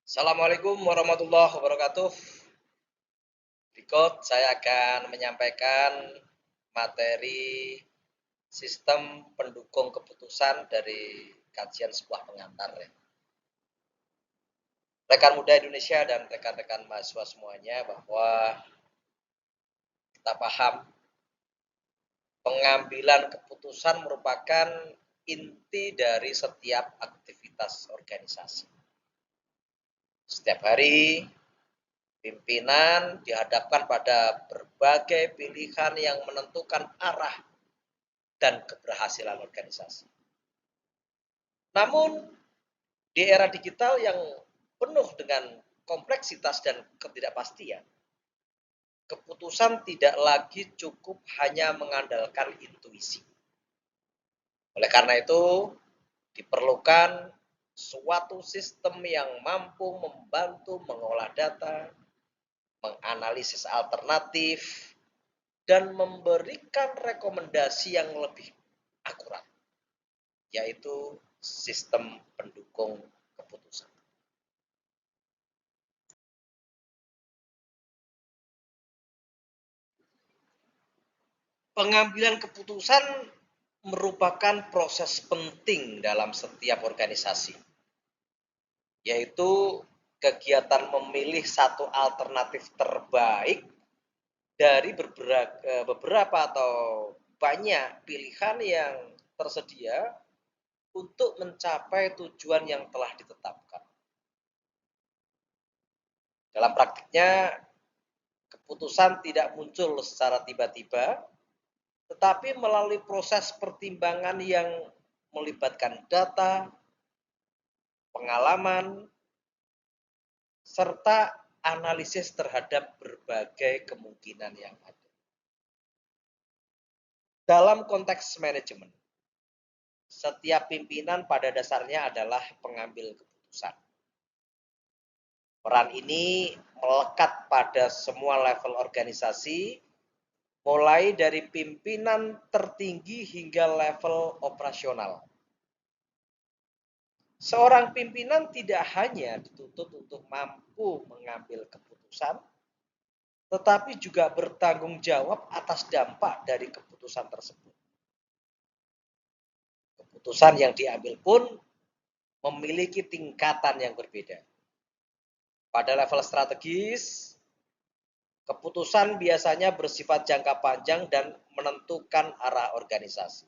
Assalamualaikum warahmatullahi wabarakatuh. Berikut saya akan menyampaikan materi sistem pendukung keputusan dari kajian sebuah pengantar. Rekan muda Indonesia dan rekan-rekan mahasiswa semuanya, bahwa kita paham pengambilan keputusan merupakan inti dari setiap aktivitas organisasi. Setiap hari pimpinan dihadapkan pada berbagai pilihan yang menentukan arah dan keberhasilan organisasi. Namun, di era digital yang penuh dengan kompleksitas dan ketidakpastian, keputusan tidak lagi cukup hanya mengandalkan intuisi. Oleh karena itu, diperlukan suatu sistem yang mampu membantu mengolah data, menganalisis alternatif, dan memberikan rekomendasi yang lebih akurat, yaitu sistem pendukung keputusan. Pengambilan keputusan merupakan proses penting dalam setiap organisasi, yaitu kegiatan memilih satu alternatif terbaik dari beberapa atau banyak pilihan yang tersedia untuk mencapai tujuan yang telah ditetapkan. Dalam praktiknya, keputusan tidak muncul secara tiba-tiba, tetapi melalui proses pertimbangan yang melibatkan data, pengalaman, serta analisis terhadap berbagai kemungkinan yang ada. Dalam konteks manajemen, setiap pimpinan pada dasarnya adalah pengambil keputusan. Peran ini melekat pada semua level organisasi, mulai dari pimpinan tertinggi hingga level operasional. Seorang pimpinan tidak hanya dituntut untuk mampu mengambil keputusan, tetapi juga bertanggung jawab atas dampak dari keputusan tersebut. Keputusan yang diambil pun memiliki tingkatan yang berbeda. Pada level strategis, keputusan biasanya bersifat jangka panjang dan menentukan arah organisasi,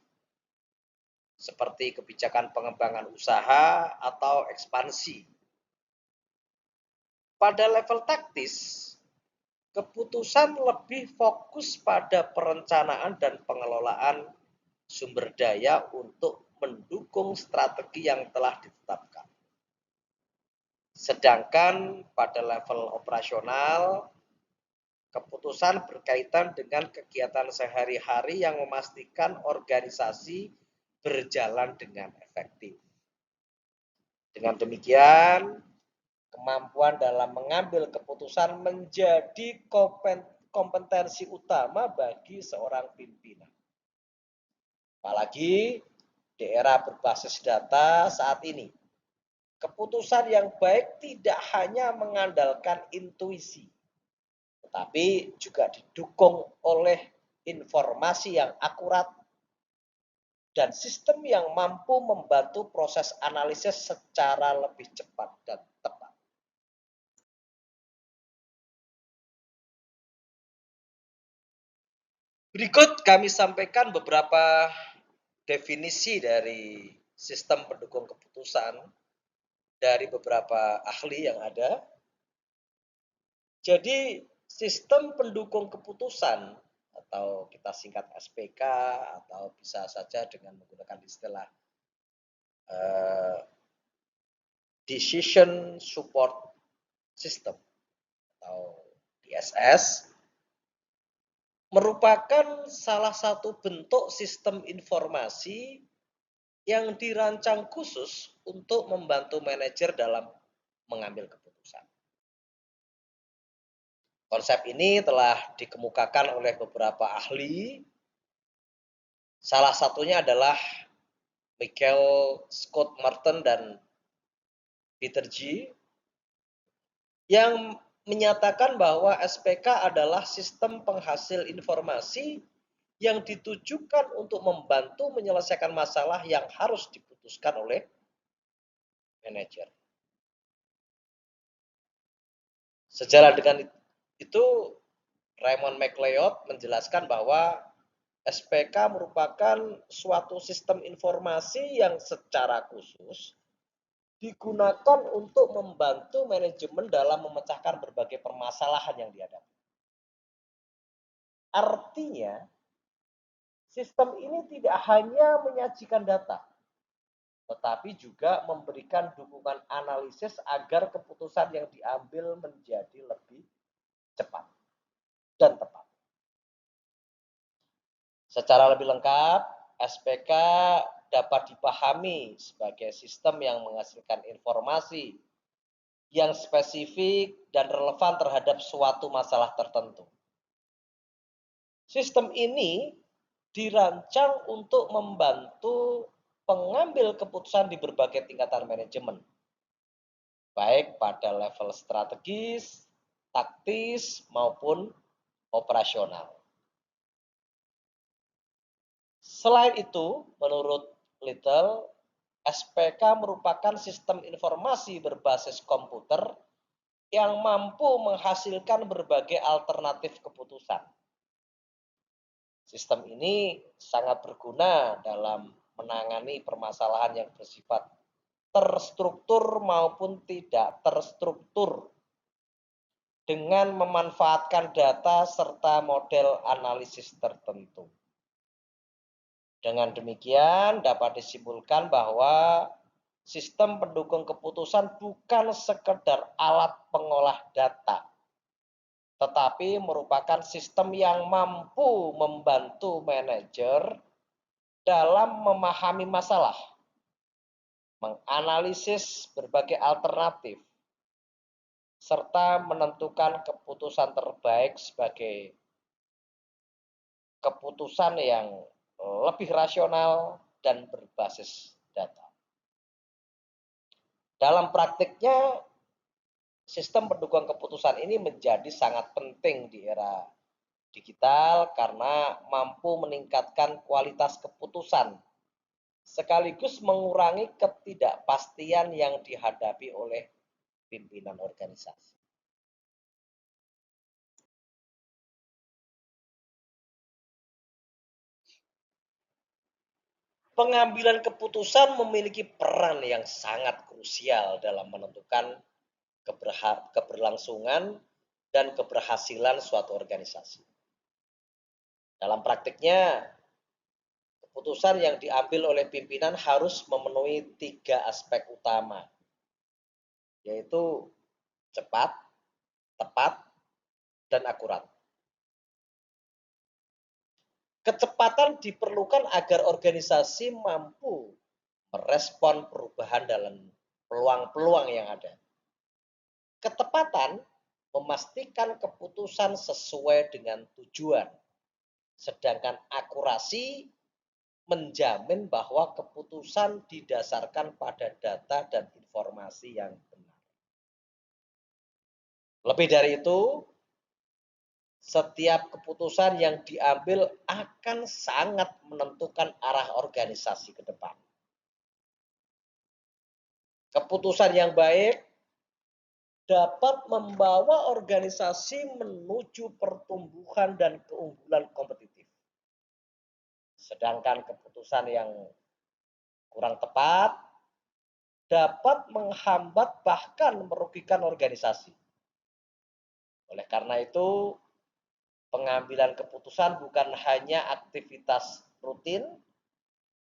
seperti kebijakan pengembangan usaha atau ekspansi. Pada level taktis, keputusan lebih fokus pada perencanaan dan pengelolaan sumber daya untuk mendukung strategi yang telah ditetapkan. Sedangkan pada level operasional, keputusan berkaitan dengan kegiatan sehari-hari yang memastikan organisasi berjalan dengan efektif. Dengan demikian, kemampuan dalam mengambil keputusan menjadi kompetensi utama bagi seorang pimpinan. Apalagi di era berbasis data saat ini, keputusan yang baik tidak hanya mengandalkan intuisi, tetapi juga didukung oleh informasi yang akurat dan sistem yang mampu membantu proses analisis secara lebih cepat dan tepat. Berikut kami sampaikan beberapa definisi dari sistem pendukung keputusan dari beberapa ahli yang ada. Jadi, sistem pendukung keputusan atau kita singkat SPK atau bisa saja dengan menggunakan istilah Decision Support System atau DSS, merupakan salah satu bentuk sistem informasi yang dirancang khusus untuk membantu manajer dalam mengambil keputusan. Konsep ini telah dikemukakan oleh beberapa ahli. Salah satunya adalah Michael Scott Merton dan Peter G. yang menyatakan bahwa SPK adalah sistem penghasil informasi yang ditujukan untuk membantu menyelesaikan masalah yang harus diputuskan oleh manajer. Sejalan dengan itu, Raymond McLeod menjelaskan bahwa SPK merupakan suatu sistem informasi yang secara khusus digunakan untuk membantu manajemen dalam memecahkan berbagai permasalahan yang dihadapi. Artinya, sistem ini tidak hanya menyajikan data, tetapi juga memberikan dukungan analisis agar keputusan yang diambil menjadi lebih cepat dan tepat. Secara lebih lengkap, SPK dapat dipahami sebagai sistem yang menghasilkan informasi yang spesifik dan relevan terhadap suatu masalah tertentu. Sistem ini dirancang untuk membantu pengambil keputusan di berbagai tingkatan manajemen, baik pada level strategis, taktis, maupun operasional. Selain itu, menurut Little, SPK merupakan sistem informasi berbasis komputer yang mampu menghasilkan berbagai alternatif keputusan. Sistem ini sangat berguna dalam menangani permasalahan yang bersifat terstruktur maupun tidak terstruktur dengan memanfaatkan data serta model analisis tertentu. Dengan demikian dapat disimpulkan bahwa sistem pendukung keputusan bukan sekedar alat pengolah data, tetapi merupakan sistem yang mampu membantu manajer dalam memahami masalah, menganalisis berbagai alternatif, serta menentukan keputusan terbaik sebagai keputusan yang lebih rasional dan berbasis data. Dalam praktiknya, sistem pendukung keputusan ini menjadi sangat penting di era digital karena mampu meningkatkan kualitas keputusan sekaligus mengurangi ketidakpastian yang dihadapi oleh pimpinan organisasi. Pengambilan keputusan memiliki peran yang sangat krusial dalam menentukan keberlangsungan dan keberhasilan suatu organisasi. Dalam praktiknya, keputusan yang diambil oleh pimpinan harus memenuhi 3 aspek utama, yaitu cepat, tepat, dan akurat. Kecepatan diperlukan agar organisasi mampu merespon perubahan dalam peluang-peluang yang ada. Ketepatan memastikan keputusan sesuai dengan tujuan, sedangkan akurasi menjamin bahwa keputusan didasarkan pada data dan informasi yang benar. Lebih dari itu, setiap keputusan yang diambil akan sangat menentukan arah organisasi ke depan. Keputusan yang baik dapat membawa organisasi menuju pertumbuhan dan keunggulan kompetitif. Sedangkan keputusan yang kurang tepat dapat menghambat bahkan merugikan organisasi. Oleh karena itu, pengambilan keputusan bukan hanya aktivitas rutin,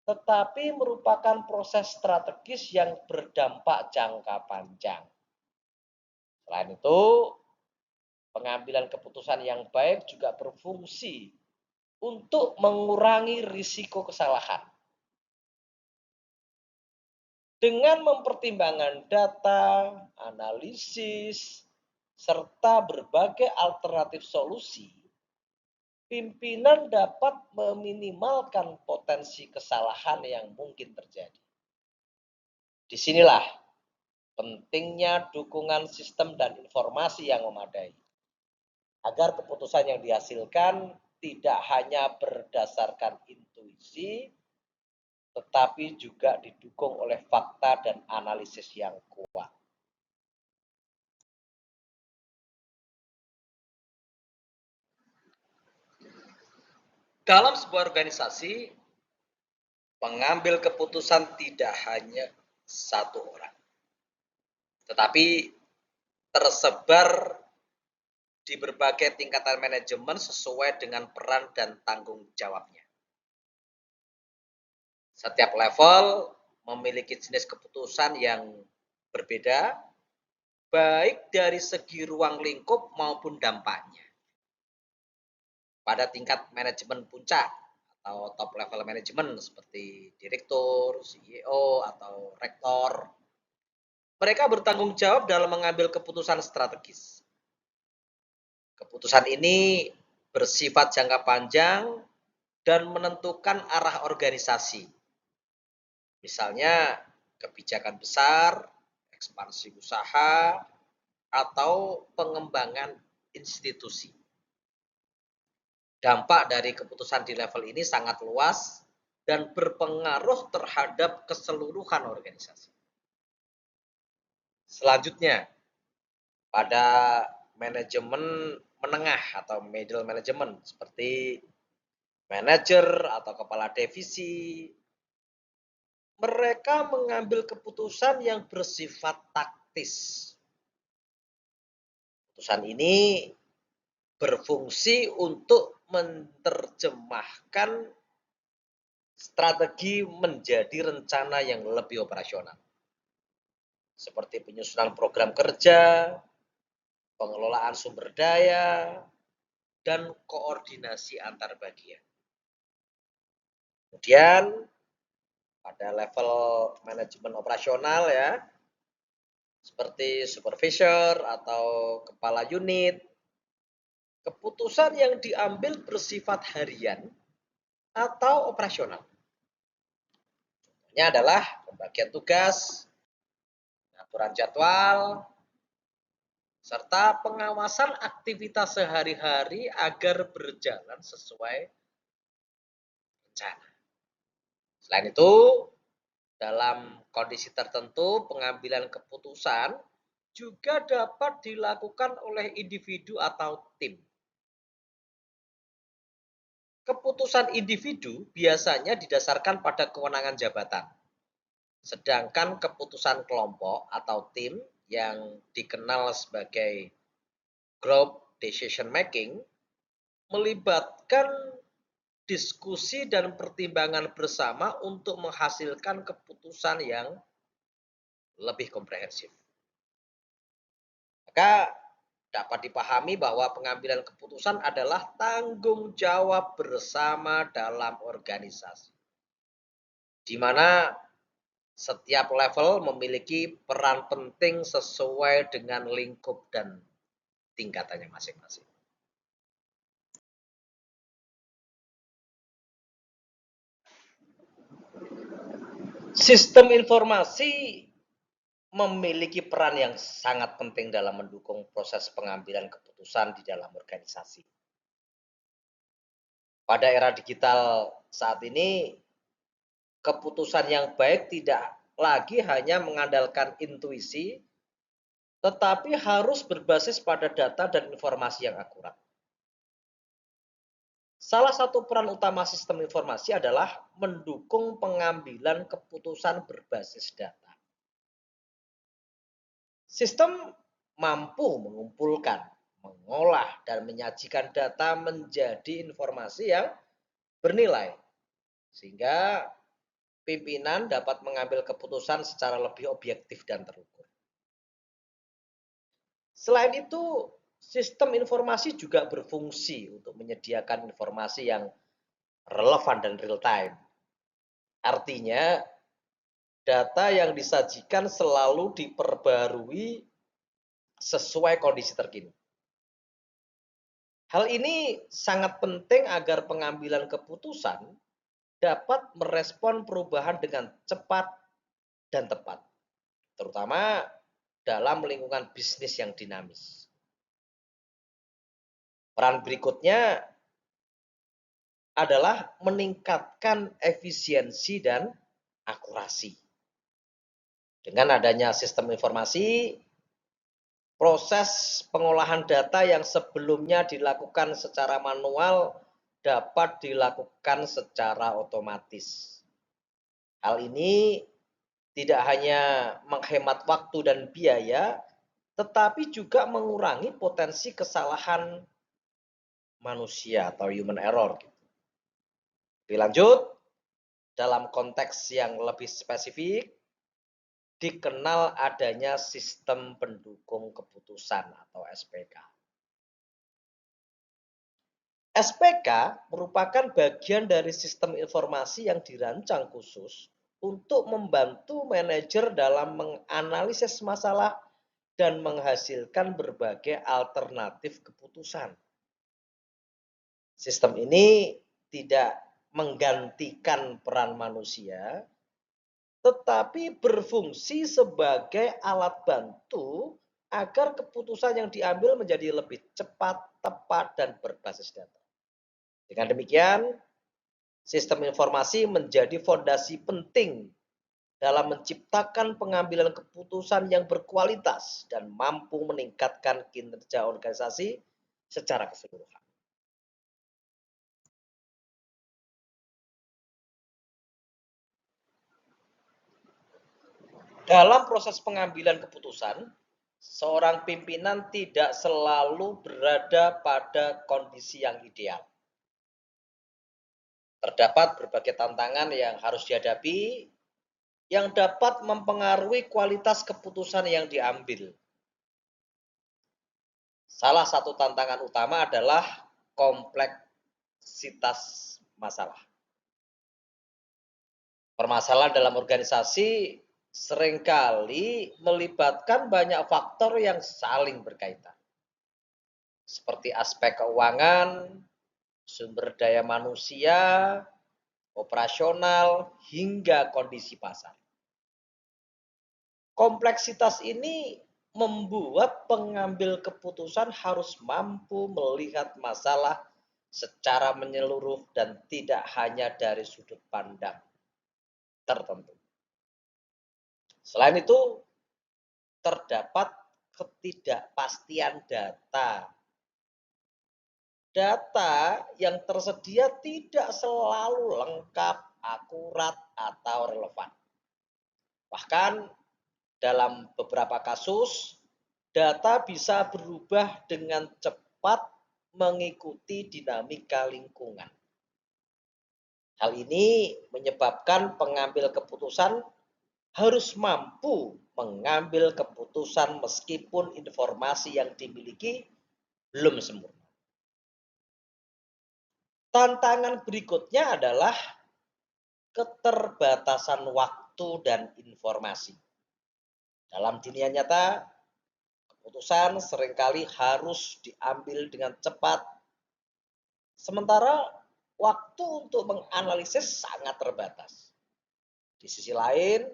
tetapi merupakan proses strategis yang berdampak jangka panjang. Selain itu, pengambilan keputusan yang baik juga berfungsi untuk mengurangi risiko kesalahan. Dengan mempertimbangkan data, analisis, serta berbagai alternatif solusi, pimpinan dapat meminimalkan potensi kesalahan yang mungkin terjadi. Disinilah pentingnya dukungan sistem dan informasi yang memadai, agar keputusan yang dihasilkan tidak hanya berdasarkan intuisi, tetapi juga didukung oleh fakta dan analisis yang kuat. Dalam sebuah organisasi, pengambil keputusan tidak hanya satu orang, tetapi tersebar di berbagai tingkatan manajemen sesuai dengan peran dan tanggung jawabnya. Setiap level memiliki jenis keputusan yang berbeda, baik dari segi ruang lingkup maupun dampaknya. Pada tingkat manajemen puncak atau top level manajemen seperti direktur, CEO, atau rektor, mereka bertanggung jawab dalam mengambil keputusan strategis. Keputusan ini bersifat jangka panjang dan menentukan arah organisasi. Misalnya kebijakan besar, ekspansi usaha, atau pengembangan institusi. Dampak dari keputusan di level ini sangat luas dan berpengaruh terhadap keseluruhan organisasi. Selanjutnya, pada manajemen menengah atau middle management seperti manajer atau kepala divisi, mereka mengambil keputusan yang bersifat taktis. Keputusan ini berfungsi untuk menerjemahkan strategi menjadi rencana yang lebih operasional. Seperti penyusunan program kerja, pengelolaan sumber daya, dan koordinasi antar bagian. Kemudian pada level manajemen operasional ya, seperti supervisor atau kepala unit, keputusan yang diambil bersifat harian atau operasional. Contohnya adalah pembagian tugas, pengaturan jadwal, serta pengawasan aktivitas sehari-hari agar berjalan sesuai rencana. Selain itu, dalam kondisi tertentu, pengambilan keputusan juga dapat dilakukan oleh individu atau tim. Keputusan individu biasanya didasarkan pada kewenangan jabatan, sedangkan keputusan kelompok atau tim yang dikenal sebagai group decision making melibatkan diskusi dan pertimbangan bersama untuk menghasilkan keputusan yang lebih komprehensif. Maka dapat dipahami bahwa pengambilan keputusan adalah tanggung jawab bersama dalam organisasi, di mana setiap level memiliki peran penting sesuai dengan lingkup dan tingkatannya masing-masing. Sistem informasi memiliki peran yang sangat penting dalam mendukung proses pengambilan keputusan di dalam organisasi. Pada era digital saat ini, keputusan yang baik tidak lagi hanya mengandalkan intuisi, tetapi harus berbasis pada data dan informasi yang akurat. Salah satu peran utama sistem informasi adalah mendukung pengambilan keputusan berbasis data. Sistem mampu mengumpulkan, mengolah, dan menyajikan data menjadi informasi yang bernilai, sehingga pimpinan dapat mengambil keputusan secara lebih objektif dan terukur. Selain itu, sistem informasi juga berfungsi untuk menyediakan informasi yang relevan dan real time. Artinya, data yang disajikan selalu diperbarui sesuai kondisi terkini. Hal ini sangat penting agar pengambilan keputusan dapat merespon perubahan dengan cepat dan tepat, terutama dalam lingkungan bisnis yang dinamis. Peran berikutnya adalah meningkatkan efisiensi dan akurasi. Dengan adanya sistem informasi, proses pengolahan data yang sebelumnya dilakukan secara manual dapat dilakukan secara otomatis. Hal ini tidak hanya menghemat waktu dan biaya, tetapi juga mengurangi potensi kesalahan manusia atau human error. Lebih lanjut, dalam konteks yang lebih spesifik, dikenal adanya sistem pendukung keputusan atau SPK. SPK merupakan bagian dari sistem informasi yang dirancang khusus untuk membantu manajer dalam menganalisis masalah dan menghasilkan berbagai alternatif keputusan. Sistem ini tidak menggantikan peran manusia, tetapi berfungsi sebagai alat bantu agar keputusan yang diambil menjadi lebih cepat, tepat, dan berbasis data. Dengan demikian, sistem informasi menjadi fondasi penting dalam menciptakan pengambilan keputusan yang berkualitas dan mampu meningkatkan kinerja organisasi secara keseluruhan. Dalam proses pengambilan keputusan, seorang pimpinan tidak selalu berada pada kondisi yang ideal. Terdapat berbagai tantangan yang harus dihadapi yang dapat mempengaruhi kualitas keputusan yang diambil. Salah satu tantangan utama adalah kompleksitas masalah. Permasalahan dalam organisasi seringkali melibatkan banyak faktor yang saling berkaitan, seperti aspek keuangan, sumber daya manusia, operasional, hingga kondisi pasar. Kompleksitas ini membuat pengambil keputusan harus mampu melihat masalah secara menyeluruh dan tidak hanya dari sudut pandang tertentu. Selain itu, terdapat ketidakpastian data. Data yang tersedia tidak selalu lengkap, akurat, atau relevan. Bahkan dalam beberapa kasus, data bisa berubah dengan cepat mengikuti dinamika lingkungan. Hal ini menyebabkan pengambil keputusan harus mampu mengambil keputusan meskipun informasi yang dimiliki belum sempurna. Tantangan berikutnya adalah keterbatasan waktu dan informasi. Dalam dunia nyata, keputusan seringkali harus diambil dengan cepat, sementara waktu untuk menganalisis sangat terbatas. Di sisi lain,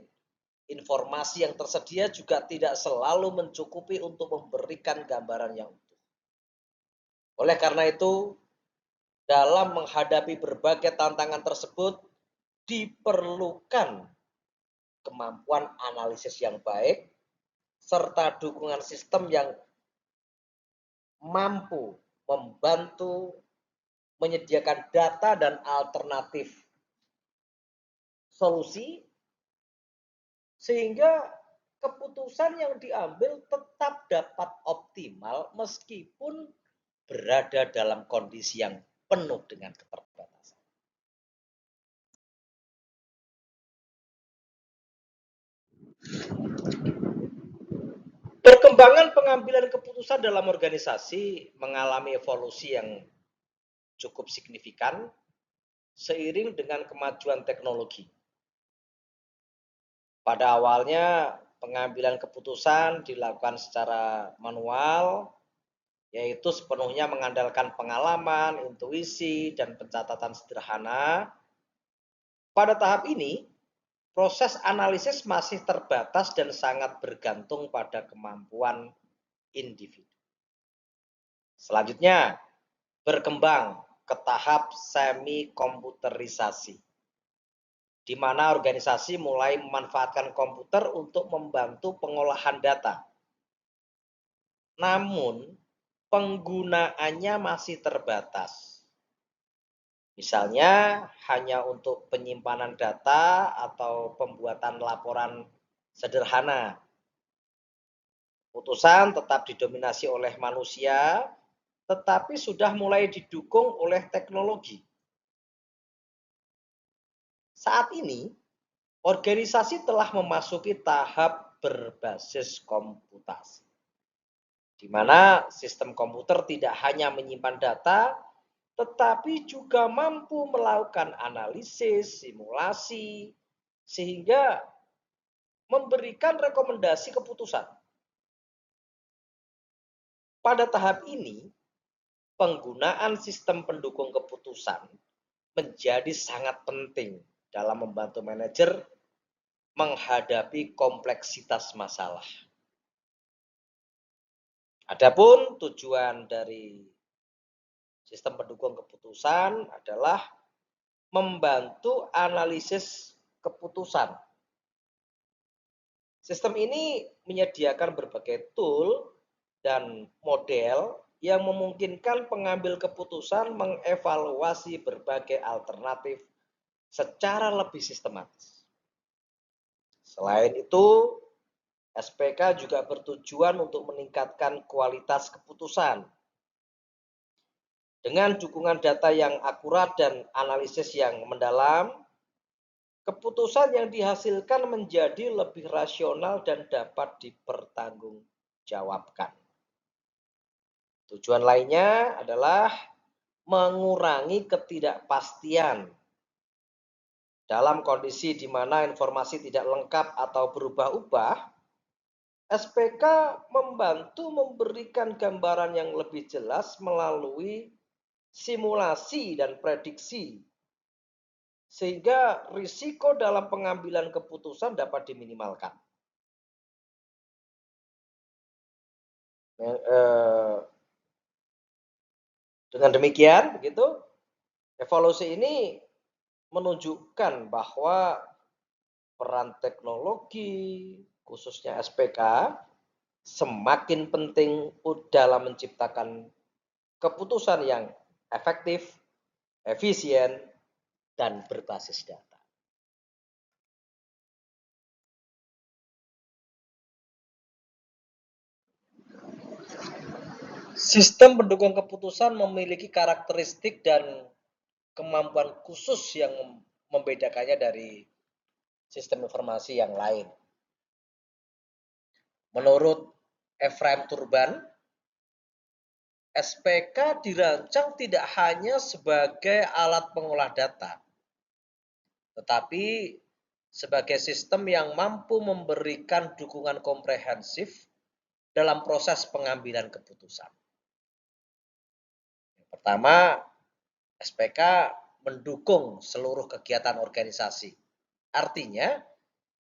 informasi yang tersedia juga tidak selalu mencukupi untuk memberikan gambaran yang utuh. Oleh karena itu, dalam menghadapi berbagai tantangan tersebut, diperlukan kemampuan analisis yang baik, serta dukungan sistem yang mampu membantu menyediakan data dan alternatif solusi, sehingga keputusan yang diambil tetap dapat optimal meskipun berada dalam kondisi yang penuh dengan keterbatasan. Perkembangan pengambilan keputusan dalam organisasi mengalami evolusi yang cukup signifikan seiring dengan kemajuan teknologi. Pada awalnya, pengambilan keputusan dilakukan secara manual, yaitu sepenuhnya mengandalkan pengalaman, intuisi, dan pencatatan sederhana. Pada tahap ini, proses analisis masih terbatas dan sangat bergantung pada kemampuan individu. Selanjutnya, berkembang ke tahap semi-komputerisasi, di mana organisasi mulai memanfaatkan komputer untuk membantu pengolahan data. Namun, penggunaannya masih terbatas. Misalnya, hanya untuk penyimpanan data atau pembuatan laporan sederhana. Putusan tetap didominasi oleh manusia, tetapi sudah mulai didukung oleh teknologi. Saat ini, organisasi telah memasuki tahap berbasis komputasi, di mana sistem komputer tidak hanya menyimpan data, tetapi juga mampu melakukan analisis, simulasi, sehingga memberikan rekomendasi keputusan. Pada tahap ini, penggunaan sistem pendukung keputusan menjadi sangat penting dalam membantu manajer menghadapi kompleksitas masalah. Adapun tujuan dari sistem pendukung keputusan adalah membantu analisis keputusan. Sistem ini menyediakan berbagai tool dan model yang memungkinkan pengambil keputusan mengevaluasi berbagai alternatif secara lebih sistematis. Selain itu, SPK juga bertujuan untuk meningkatkan kualitas keputusan. Dengan dukungan data yang akurat dan analisis yang mendalam, keputusan yang dihasilkan menjadi lebih rasional dan dapat dipertanggungjawabkan. Tujuan lainnya adalah mengurangi ketidakpastian. Dalam kondisi di mana informasi tidak lengkap atau berubah-ubah, SPK membantu memberikan gambaran yang lebih jelas melalui simulasi dan prediksi, sehingga risiko dalam pengambilan keputusan dapat diminimalkan. Dengan demikian, begitu, evolusi ini menunjukkan bahwa peran teknologi, khususnya SPK, semakin penting dalam menciptakan keputusan yang efektif, efisien, dan berbasis data. Sistem pendukung keputusan memiliki karakteristik dan kemampuan khusus yang membedakannya dari sistem informasi yang lain. Menurut Ephraim Turban, SPK dirancang tidak hanya sebagai alat pengolah data, tetapi sebagai sistem yang mampu memberikan dukungan komprehensif dalam proses pengambilan keputusan. Yang pertama, SPK mendukung seluruh kegiatan organisasi. Artinya,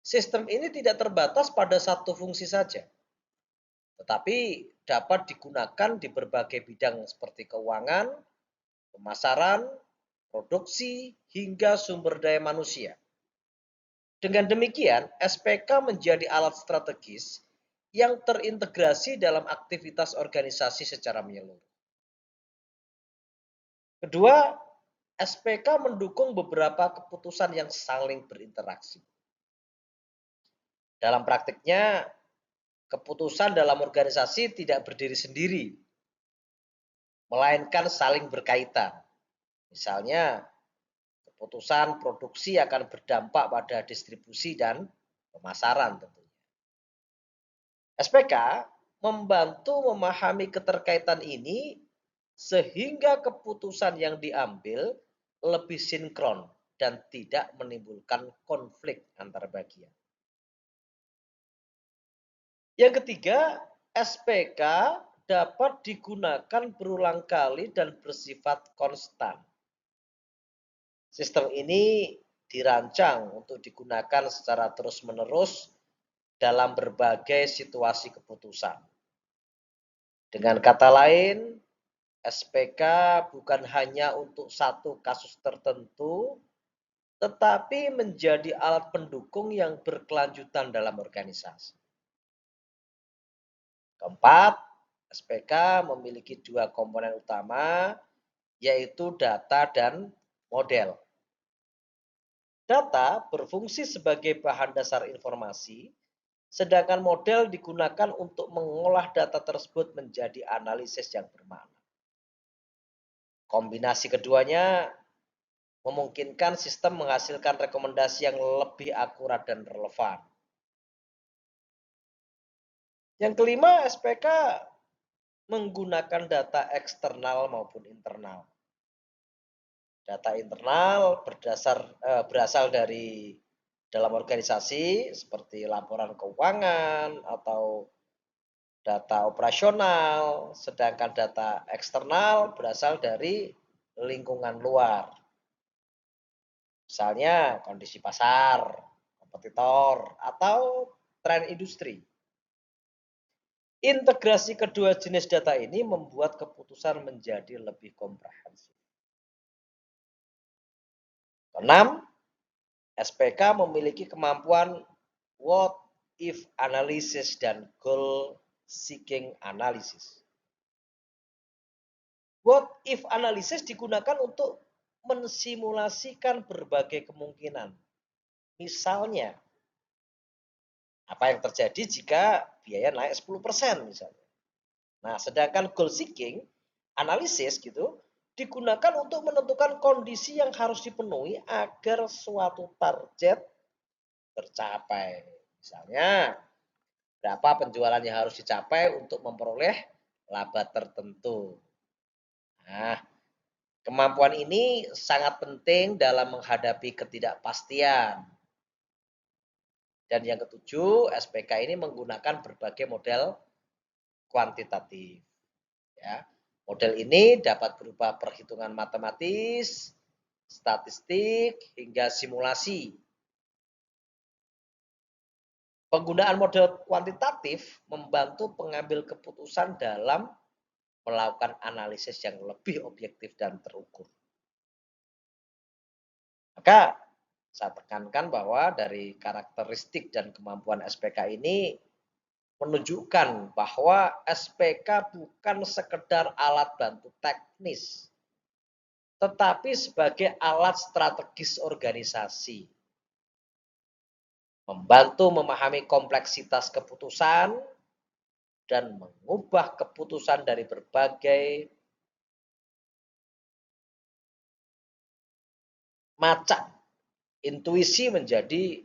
sistem ini tidak terbatas pada satu fungsi saja, tetapi dapat digunakan di berbagai bidang seperti keuangan, pemasaran, produksi, hingga sumber daya manusia. Dengan demikian, SPK menjadi alat strategis yang terintegrasi dalam aktivitas organisasi secara menyeluruh. Kedua, SPK mendukung beberapa keputusan yang saling berinteraksi. Dalam praktiknya, keputusan dalam organisasi tidak berdiri sendiri, melainkan saling berkaitan. Misalnya, keputusan produksi akan berdampak pada distribusi dan pemasaran tentunya. SPK membantu memahami keterkaitan ini sehingga keputusan yang diambil lebih sinkron dan tidak menimbulkan konflik antar bagian. Yang ketiga, SPK dapat digunakan berulang kali dan bersifat konstan. Sistem ini dirancang untuk digunakan secara terus-menerus dalam berbagai situasi keputusan. Dengan kata lain, SPK bukan hanya untuk satu kasus tertentu, tetapi menjadi alat pendukung yang berkelanjutan dalam organisasi. Keempat, SPK memiliki dua komponen utama, yaitu data dan model. Data berfungsi sebagai bahan dasar informasi, sedangkan model digunakan untuk mengolah data tersebut menjadi analisis yang bermakna. Kombinasi keduanya memungkinkan sistem menghasilkan rekomendasi yang lebih akurat dan relevan. Yang kelima, SPK menggunakan data eksternal maupun internal. Data internal berasal dari dalam organisasi seperti laporan keuangan atau data operasional, sedangkan data eksternal berasal dari lingkungan luar. Misalnya kondisi pasar, kompetitor, atau tren industri. Integrasi kedua jenis data ini membuat keputusan menjadi lebih komprehensif. Keenam, SPK memiliki kemampuan what if analysis dan goal seeking analysis. What if analysis digunakan untuk mensimulasikan berbagai kemungkinan. Misalnya, apa yang terjadi jika biaya naik 10% misalnya. Nah, sedangkan goal seeking analisis gitu digunakan untuk menentukan kondisi yang harus dipenuhi agar suatu target tercapai. Misalnya, berapa penjualan yang harus dicapai untuk memperoleh laba tertentu. Nah, kemampuan ini sangat penting dalam menghadapi ketidakpastian. Dan yang ketujuh, SPK ini menggunakan berbagai model kuantitatif. Ya. Model ini dapat berupa perhitungan matematis, statistik, hingga simulasi. Penggunaan model kuantitatif membantu pengambil keputusan dalam melakukan analisis yang lebih objektif dan terukur. Maka saya tekankan bahwa dari karakteristik dan kemampuan SPK ini menunjukkan bahwa SPK bukan sekedar alat bantu teknis, tetapi sebagai alat strategis organisasi. Membantu memahami kompleksitas keputusan dan mengubah keputusan dari berbagai macam intuisi menjadi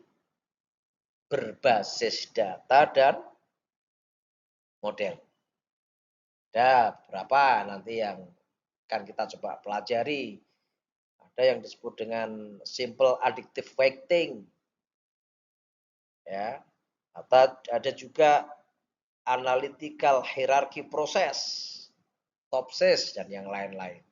berbasis data dan model. Ada beberapa nanti yang akan kita coba pelajari. Ada yang disebut dengan simple addictive weighting. Ya. Atau ada juga analytical hierarchy process, TOPSIS dan yang lain-lain.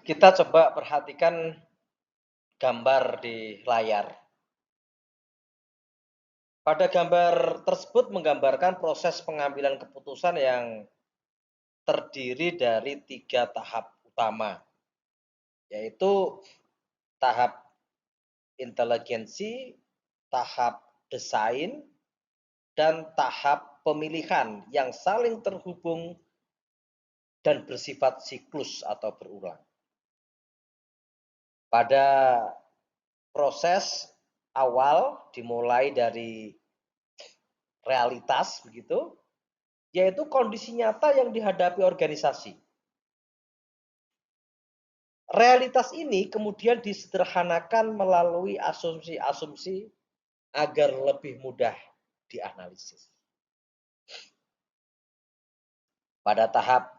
Kita coba perhatikan gambar di layar. Pada gambar tersebut menggambarkan proses pengambilan keputusan yang terdiri dari 3 tahap utama, yaitu tahap inteligensi, tahap desain, dan tahap pemilihan yang saling terhubung dan bersifat siklus atau berulang. Pada proses awal dimulai dari realitas begitu, yaitu kondisi nyata yang dihadapi organisasi. Realitas ini kemudian disederhanakan melalui asumsi-asumsi agar lebih mudah dianalisis. Pada tahap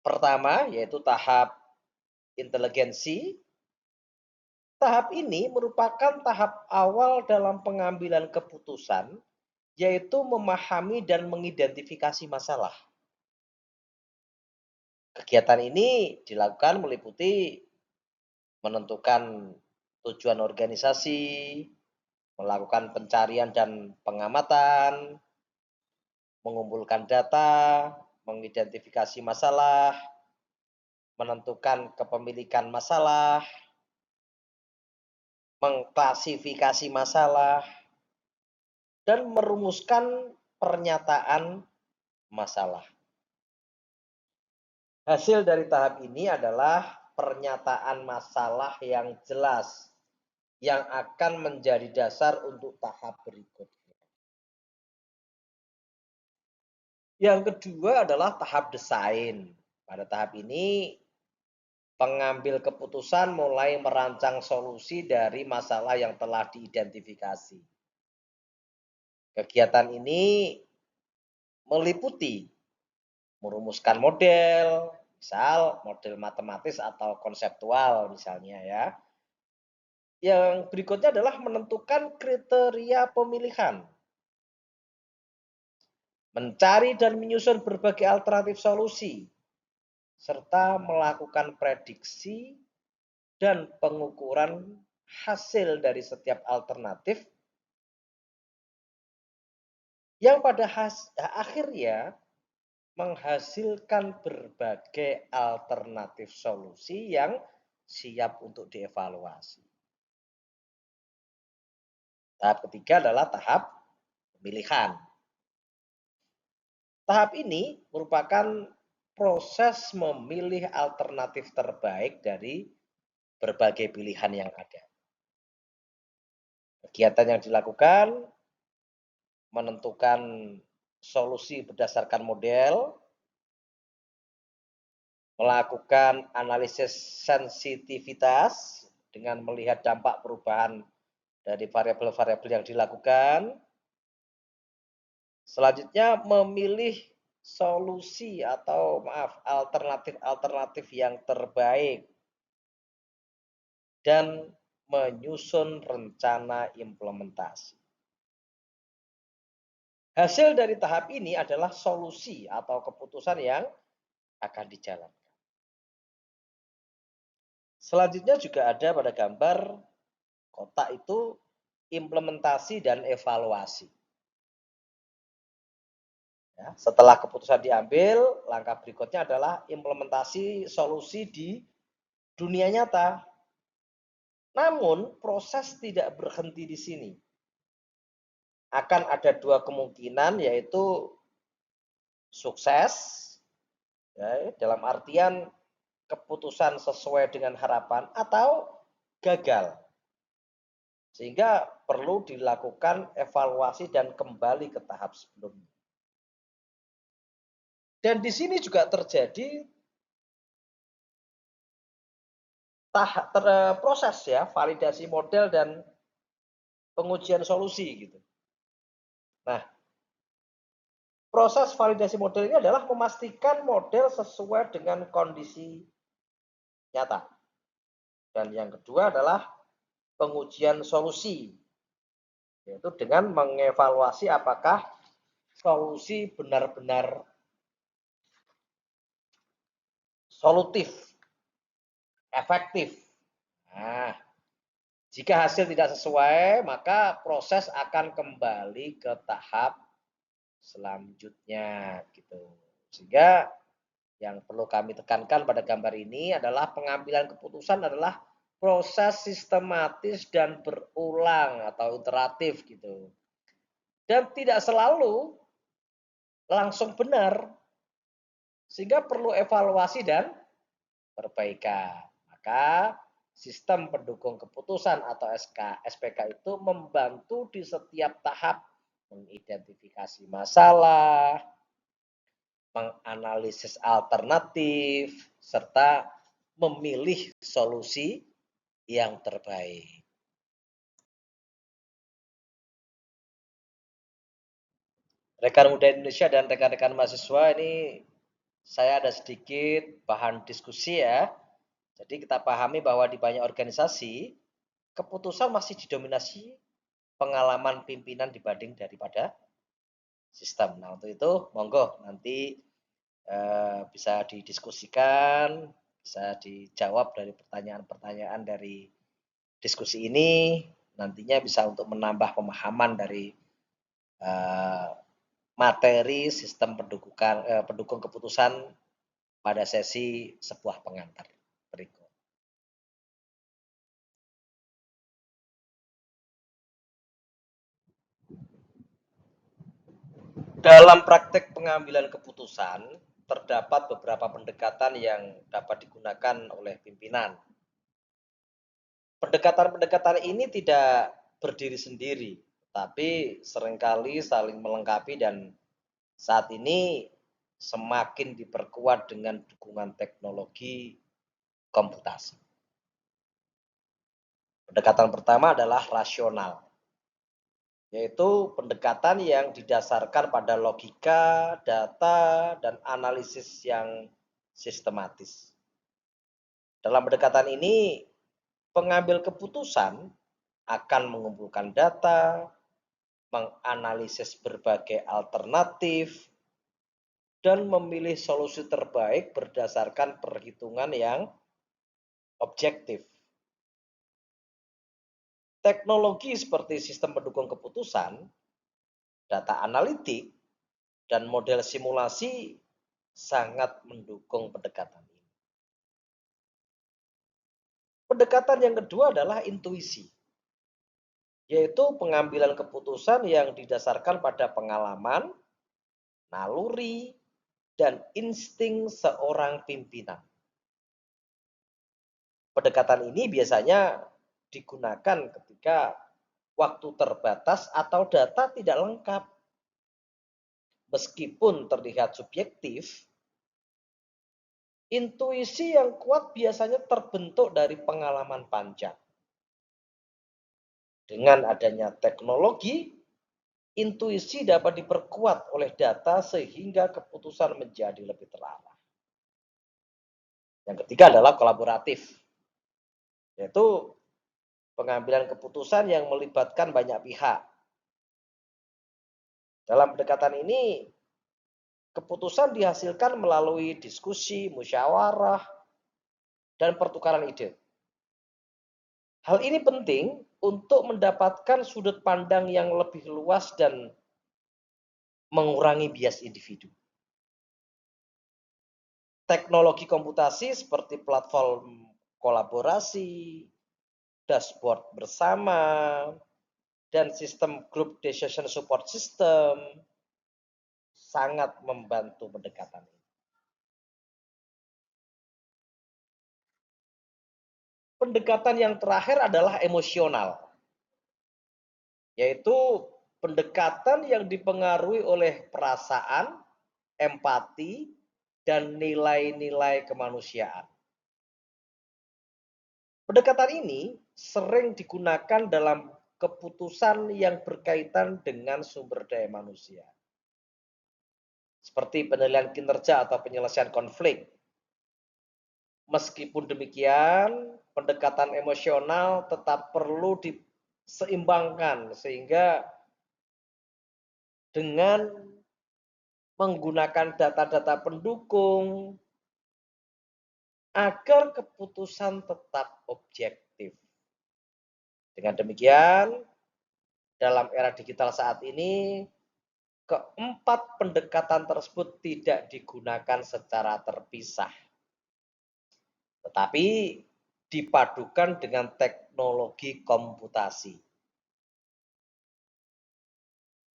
pertama, yaitu tahap inteligensi, tahap ini merupakan tahap awal dalam pengambilan keputusan, yaitu memahami dan mengidentifikasi masalah. Kegiatan ini dilakukan meliputi menentukan tujuan organisasi, melakukan pencarian dan pengamatan, mengumpulkan data, mengidentifikasi masalah, menentukan kepemilikan masalah, mengklasifikasi masalah, dan merumuskan pernyataan masalah. Hasil dari tahap ini adalah pernyataan masalah yang jelas yang akan menjadi dasar untuk tahap berikutnya. Yang kedua adalah tahap desain. Pada tahap ini, pengambil keputusan mulai merancang solusi dari masalah yang telah diidentifikasi. Kegiatan ini meliputi merumuskan model, misal model matematis atau konseptual misalnya ya. Yang berikutnya adalah menentukan kriteria pemilihan, mencari dan menyusun berbagai alternatif solusi, serta melakukan prediksi dan pengukuran hasil dari setiap alternatif yang pada akhirnya menghasilkan berbagai alternatif solusi yang siap untuk dievaluasi. Tahap ketiga adalah tahap pemilihan. Tahap ini merupakan proses memilih alternatif terbaik dari berbagai pilihan yang ada. Kegiatan yang dilakukan menentukan solusi berdasarkan model, melakukan analisis sensitivitas dengan melihat dampak perubahan dari variabel-variabel yang dilakukan. Selanjutnya memilih solusi atau alternatif-alternatif yang terbaik dan menyusun rencana implementasi. Hasil dari tahap ini adalah solusi atau keputusan yang akan dijalankan. Selanjutnya juga ada pada gambar kotak itu implementasi dan evaluasi. Ya, setelah keputusan diambil, langkah berikutnya adalah implementasi solusi di dunia nyata. Namun proses tidak berhenti di sini. Akan ada dua kemungkinan, yaitu sukses, ya, dalam artian keputusan sesuai dengan harapan, atau gagal. Sehingga perlu dilakukan evaluasi dan kembali ke tahap sebelumnya. Dan di sini juga terjadi proses ya, validasi model dan pengujian solusi gitu. Nah, proses validasi model ini adalah memastikan model sesuai dengan kondisi nyata. Dan yang kedua adalah pengujian solusi, yaitu dengan mengevaluasi apakah solusi benar-benar solutif, efektif. Nah, jika hasil tidak sesuai, maka proses akan kembali ke tahap selanjutnya gitu. Sehingga yang perlu kami tekankan pada gambar ini adalah pengambilan keputusan adalah proses sistematis dan berulang atau iteratif gitu. Dan tidak selalu langsung benar. Sehingga perlu evaluasi dan perbaikan. Maka sistem pendukung keputusan atau SPK itu membantu di setiap tahap mengidentifikasi masalah, menganalisis alternatif, serta memilih solusi yang terbaik. Rekan muda Indonesia dan rekan-rekan mahasiswa, ini saya ada sedikit bahan diskusi ya. Jadi kita pahami bahwa di banyak organisasi, keputusan masih didominasi pengalaman pimpinan dibanding daripada sistem. Nah, untuk itu monggo nanti bisa didiskusikan, bisa dijawab dari pertanyaan-pertanyaan dari diskusi ini, nantinya bisa untuk menambah pemahaman dari eh, materi sistem pendukung keputusan pada sesi sebuah pengantar berikut. Dalam praktek pengambilan keputusan, terdapat beberapa pendekatan yang dapat digunakan oleh pimpinan. Pendekatan-pendekatan ini tidak berdiri sendiri, tapi seringkali saling melengkapi dan saat ini semakin diperkuat dengan dukungan teknologi komputasi. Pendekatan pertama adalah rasional, yaitu pendekatan yang didasarkan pada logika, data, dan analisis yang sistematis. Dalam pendekatan ini, pengambil keputusan akan mengumpulkan data, menganalisis berbagai alternatif, dan memilih solusi terbaik berdasarkan perhitungan yang objektif. Teknologi seperti sistem pendukung keputusan, data analitik, dan model simulasi sangat mendukung pendekatan ini. Pendekatan yang kedua adalah intuisi, yaitu pengambilan keputusan yang didasarkan pada pengalaman, naluri, dan insting seorang pimpinan. Pendekatan ini biasanya digunakan ketika waktu terbatas atau data tidak lengkap. Meskipun terlihat subjektif, intuisi yang kuat biasanya terbentuk dari pengalaman panjang. Dengan adanya teknologi, intuisi dapat diperkuat oleh data sehingga keputusan menjadi lebih terarah. Yang ketiga adalah kolaboratif, yaitu pengambilan keputusan yang melibatkan banyak pihak. Dalam pendekatan ini, keputusan dihasilkan melalui diskusi, musyawarah, dan pertukaran ide. Hal ini penting untuk mendapatkan sudut pandang yang lebih luas dan mengurangi bias individu. Teknologi komputasi seperti platform kolaborasi, dashboard bersama, dan sistem group decision support system sangat membantu pendekatan ini. Pendekatan yang terakhir adalah emosional, yaitu pendekatan yang dipengaruhi oleh perasaan, empati, dan nilai-nilai kemanusiaan. Pendekatan ini sering digunakan dalam keputusan yang berkaitan dengan sumber daya manusia, seperti penilaian kinerja atau penyelesaian konflik. Meskipun demikian, pendekatan emosional tetap perlu diseimbangkan sehingga dengan menggunakan data-data pendukung agar keputusan tetap objektif. Dengan demikian, dalam era digital saat ini, keempat pendekatan tersebut tidak digunakan secara terpisah, tetapi dipadukan dengan teknologi komputasi.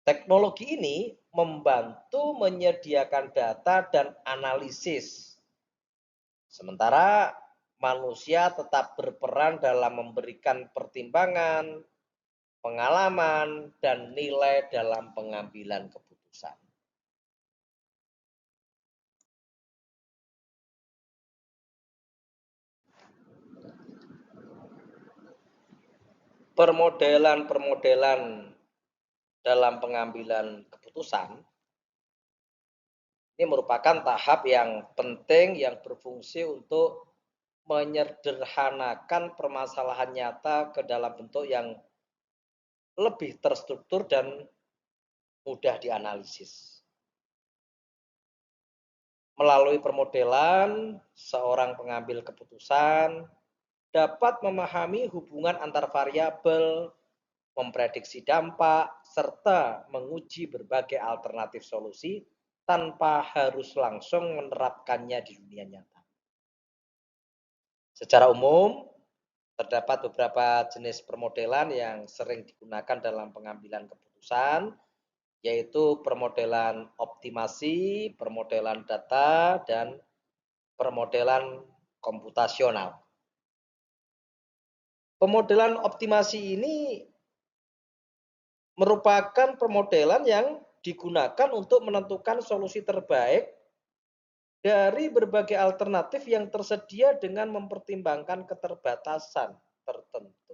Teknologi ini membantu menyediakan data dan analisis, sementara manusia tetap berperan dalam memberikan pertimbangan, pengalaman, dan nilai dalam pengambilan keputusan. Permodelan-permodelan dalam pengambilan keputusan ini merupakan tahap yang penting yang berfungsi untuk menyederhanakan permasalahan nyata ke dalam bentuk yang lebih terstruktur dan mudah dianalisis. Melalui permodelan, seorang pengambil keputusan dapat memahami hubungan antar variabel, memprediksi dampak, serta menguji berbagai alternatif solusi tanpa harus langsung menerapkannya di dunia nyata. Secara umum, terdapat beberapa jenis permodelan yang sering digunakan dalam pengambilan keputusan, yaitu permodelan optimasi, permodelan data, dan permodelan komputasional. Pemodelan optimasi ini merupakan permodelan yang digunakan untuk menentukan solusi terbaik dari berbagai alternatif yang tersedia dengan mempertimbangkan keterbatasan tertentu.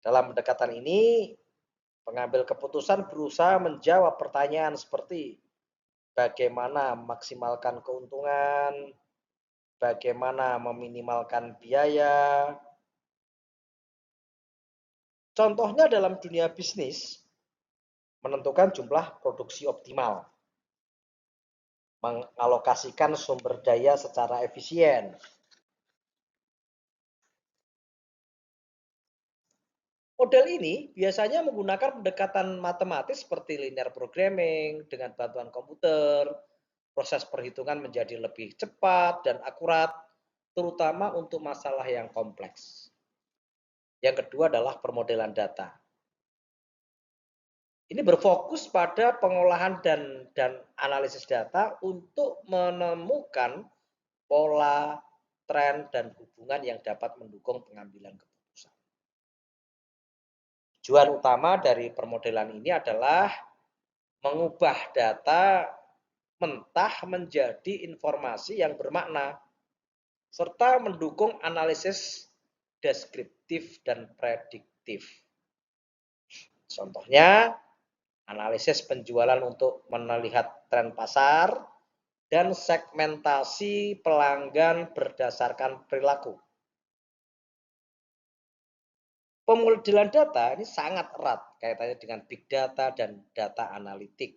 Dalam pendekatan ini, pengambil keputusan berusaha menjawab pertanyaan seperti bagaimana memaksimalkan keuntungan, bagaimana meminimalkan biaya. Contohnya dalam dunia bisnis, menentukan jumlah produksi optimal, mengalokasikan sumber daya secara efisien. Model ini biasanya menggunakan pendekatan matematis seperti linear programming dengan bantuan komputer. Proses perhitungan menjadi lebih cepat dan akurat, terutama untuk masalah yang kompleks. Yang kedua adalah permodelan data. Ini berfokus pada pengolahan dan analisis data untuk menemukan pola, tren, dan hubungan yang dapat mendukung pengambilan keputusan. Tujuan utama dari permodelan ini adalah mengubah data mentah menjadi informasi yang bermakna, serta mendukung analisis deskriptif dan prediktif. Contohnya, analisis penjualan untuk melihat tren pasar, dan segmentasi pelanggan berdasarkan perilaku. Pemodelan data ini sangat erat kaitannya dengan big data dan data analitik,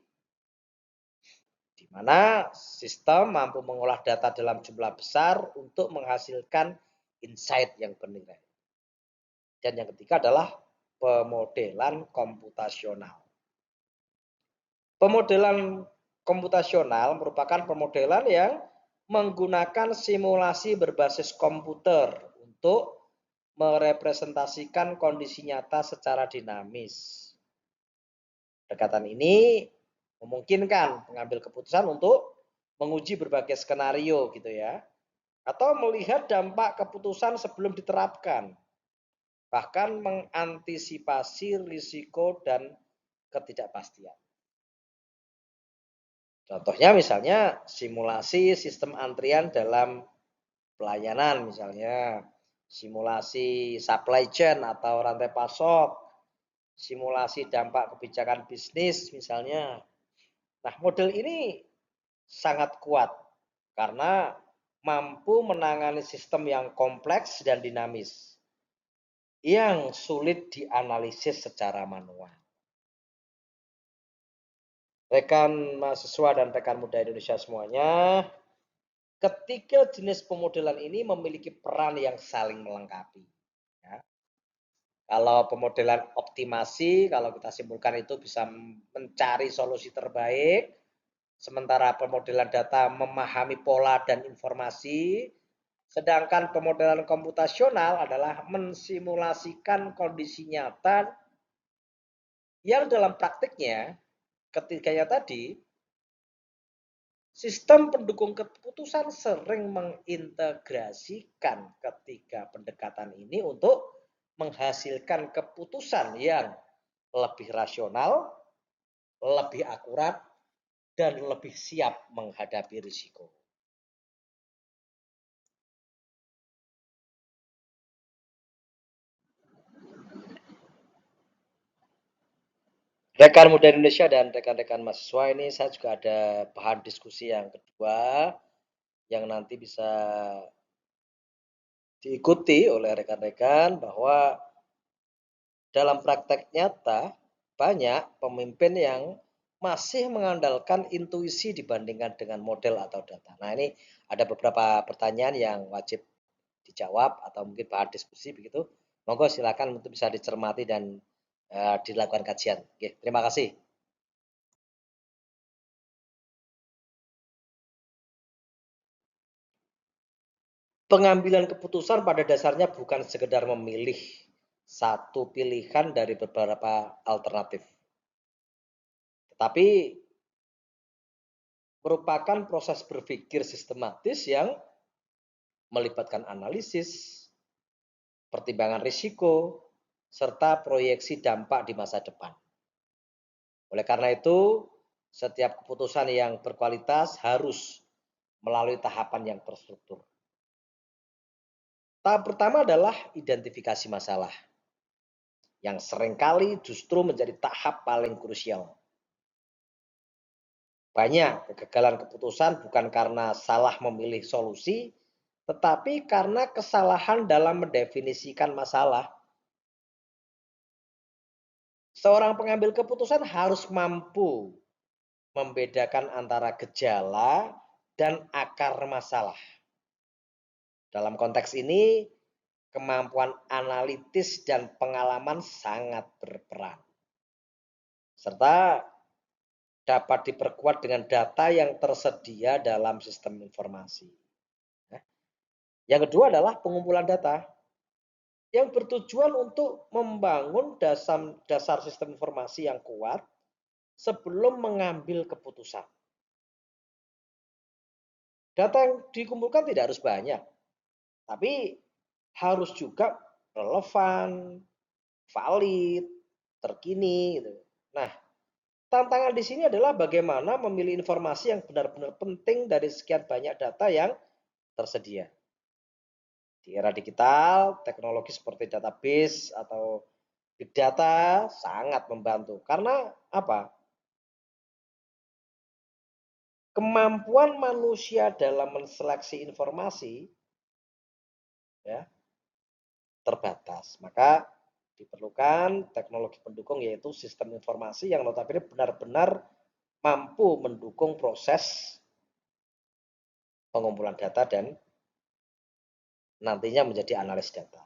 di mana sistem mampu mengolah data dalam jumlah besar untuk menghasilkan insight yang bernilai. Dan yang ketiga adalah pemodelan komputasional. Pemodelan komputasional merupakan pemodelan yang menggunakan simulasi berbasis komputer untuk merepresentasikan kondisi nyata secara dinamis. Pendekatan ini memungkinkan pengambil keputusan untuk menguji berbagai skenario gitu ya, atau melihat dampak keputusan sebelum diterapkan, bahkan mengantisipasi risiko dan ketidakpastian. Contohnya misalnya simulasi sistem antrian dalam pelayanan misalnya, simulasi supply chain atau rantai pasok, simulasi dampak kebijakan bisnis misalnya. Nah, model ini sangat kuat karena mampu menangani sistem yang kompleks dan dinamis yang sulit dianalisis secara manual. Rekan mahasiswa dan rekan muda Indonesia semuanya, ketiga jenis pemodelan ini memiliki peran yang saling melengkapi. Ya. Kalau pemodelan optimasi, kalau kita simpulkan itu bisa mencari solusi terbaik, sementara pemodelan data memahami pola dan informasi, sedangkan pemodelan komputasional adalah mensimulasikan kondisi nyata yang dalam praktiknya ketiganya tadi, sistem pendukung keputusan sering mengintegrasikan ketiga pendekatan ini untuk menghasilkan keputusan yang lebih rasional, lebih akurat, dan lebih siap menghadapi risiko. Rekan muda Indonesia dan rekan-rekan mahasiswa ini saya juga ada bahan diskusi yang kedua yang nanti bisa diikuti oleh rekan-rekan bahwa dalam praktek nyata banyak pemimpin yang masih mengandalkan intuisi dibandingkan dengan model atau data? Nah, ini ada beberapa pertanyaan yang wajib dijawab atau mungkin bahan diskusi begitu. Monggo silakan untuk bisa dicermati dan dilakukan kajian. Oke, terima kasih. Pengambilan keputusan pada dasarnya bukan sekedar memilih satu pilihan dari beberapa alternatif, tetapi merupakan proses berpikir sistematis yang melibatkan analisis, pertimbangan risiko, serta proyeksi dampak di masa depan. Oleh karena itu, setiap keputusan yang berkualitas harus melalui tahapan yang terstruktur. Tahap pertama adalah identifikasi masalah, yang seringkali justru menjadi tahap paling krusial. Banyak kegagalan keputusan bukan karena salah memilih solusi, tetapi karena kesalahan dalam mendefinisikan masalah. Seorang pengambil keputusan harus mampu membedakan antara gejala dan akar masalah. Dalam konteks ini, kemampuan analitis dan pengalaman sangat berperan, serta dapat diperkuat dengan data yang tersedia dalam sistem informasi. Yang kedua adalah pengumpulan data yang bertujuan untuk membangun dasar sistem informasi yang kuat sebelum mengambil keputusan. Data yang dikumpulkan tidak harus banyak, tapi harus juga relevan, valid, terkini. Gitu. Nah, tantangan di sini adalah bagaimana memilih informasi yang benar-benar penting dari sekian banyak data yang tersedia. Di era digital, teknologi seperti database atau big data sangat membantu. Karena apa? Kemampuan manusia dalam menseleksi informasi ya, terbatas. Maka diperlukan teknologi pendukung yaitu sistem informasi yang notabene benar-benar mampu mendukung proses pengumpulan data dan nantinya menjadi analis data.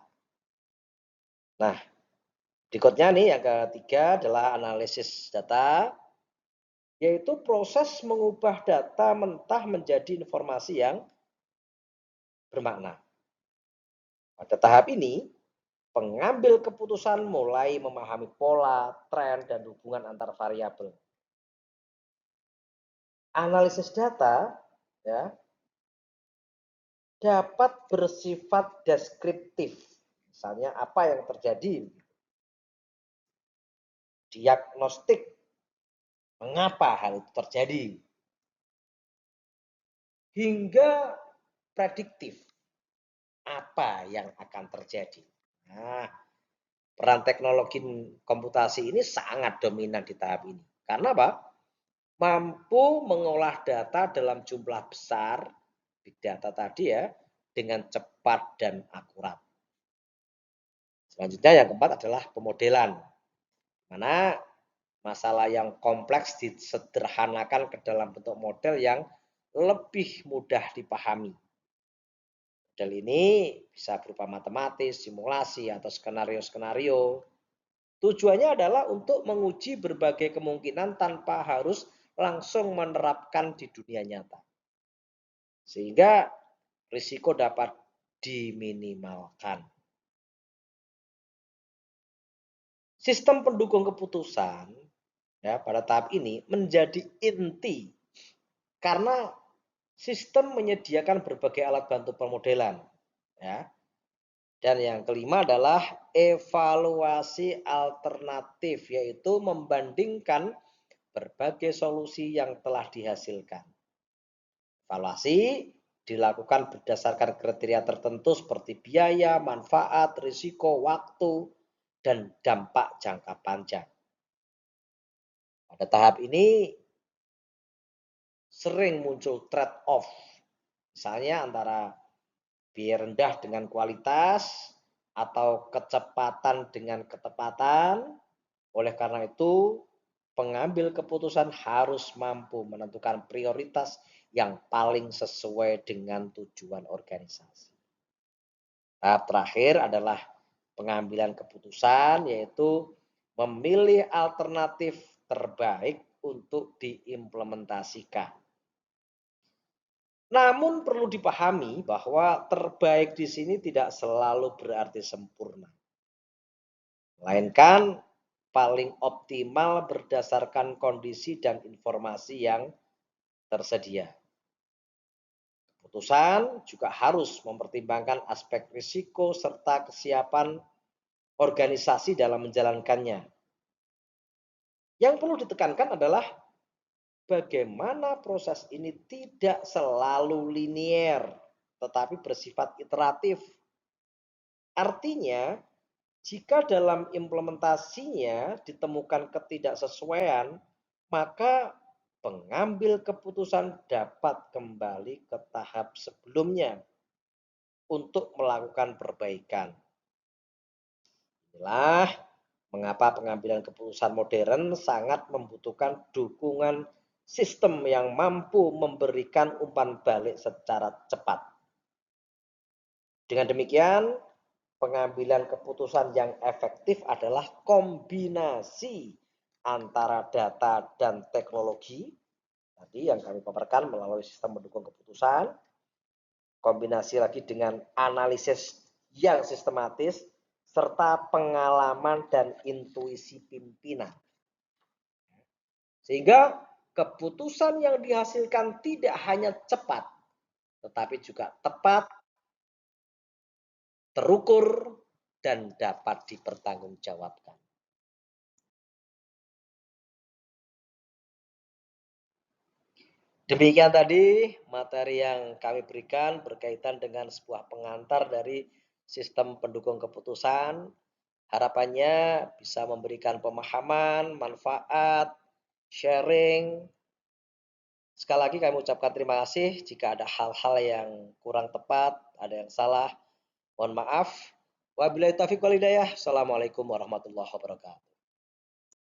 Nah, berikutnya nih yang ketiga adalah analisis data, yaitu proses mengubah data mentah menjadi informasi yang bermakna. Pada tahap ini, pengambil keputusan mulai memahami pola, tren, dan hubungan antar variabel. Analisis data ya, dapat bersifat deskriptif. Misalnya apa yang terjadi. Diagnostik mengapa hal itu terjadi. Hingga prediktif apa yang akan terjadi. Nah, peran teknologi komputasi ini sangat dominan di tahap ini. Karena apa? Mampu mengolah data dalam jumlah besar, big data tadi ya, dengan cepat dan akurat. Selanjutnya yang keempat adalah pemodelan. Mana masalah yang kompleks disederhanakan ke dalam bentuk model yang lebih mudah dipahami. Model ini bisa berupa matematis, simulasi, atau skenario-skenario. Tujuannya adalah untuk menguji berbagai kemungkinan tanpa harus langsung menerapkan di dunia nyata. Sehingga risiko dapat diminimalkan. Sistem pendukung keputusan ya, pada tahap ini menjadi inti karena sistem menyediakan berbagai alat bantu pemodelan. Ya. Dan yang kelima adalah evaluasi alternatif, yaitu membandingkan berbagai solusi yang telah dihasilkan. Evaluasi dilakukan berdasarkan kriteria tertentu seperti biaya, manfaat, risiko, waktu, dan dampak jangka panjang. Pada tahap ini sering muncul trade-off, misalnya antara biaya rendah dengan kualitas atau kecepatan dengan ketepatan. Oleh karena itu, pengambil keputusan harus mampu menentukan prioritas yang paling sesuai dengan tujuan organisasi. Tahap terakhir adalah pengambilan keputusan, yaitu memilih alternatif terbaik untuk diimplementasikan. Namun perlu dipahami bahwa terbaik di sini tidak selalu berarti sempurna, melainkan paling optimal berdasarkan kondisi dan informasi yang tersedia. Keputusan juga harus mempertimbangkan aspek risiko serta kesiapan organisasi dalam menjalankannya. Yang perlu ditekankan adalah bagaimana proses ini tidak selalu linier, tetapi bersifat iteratif. Artinya, jika dalam implementasinya ditemukan ketidaksesuaian, maka pengambil keputusan dapat kembali ke tahap sebelumnya untuk melakukan perbaikan. Inilah mengapa pengambilan keputusan modern sangat membutuhkan dukungan sistem yang mampu memberikan umpan balik secara cepat. Dengan demikian, pengambilan keputusan yang efektif adalah kombinasi antara data dan teknologi, tadi yang kami paparkan melalui sistem mendukung keputusan, kombinasi lagi dengan analisis yang sistematis, serta pengalaman dan intuisi pimpinan. Sehingga keputusan yang dihasilkan tidak hanya cepat, tetapi juga tepat, terukur, dan dapat dipertanggungjawabkan. Demikian tadi materi yang kami berikan berkaitan dengan sebuah pengantar dari sistem pendukung keputusan. Harapannya bisa memberikan pemahaman, manfaat, sharing. Sekali lagi kami ucapkan terima kasih. Jika ada hal-hal yang kurang tepat, ada yang salah, mohon maaf. Wabillahi taufiq wal hidayah. Assalamualaikum warahmatullahi wabarakatuh.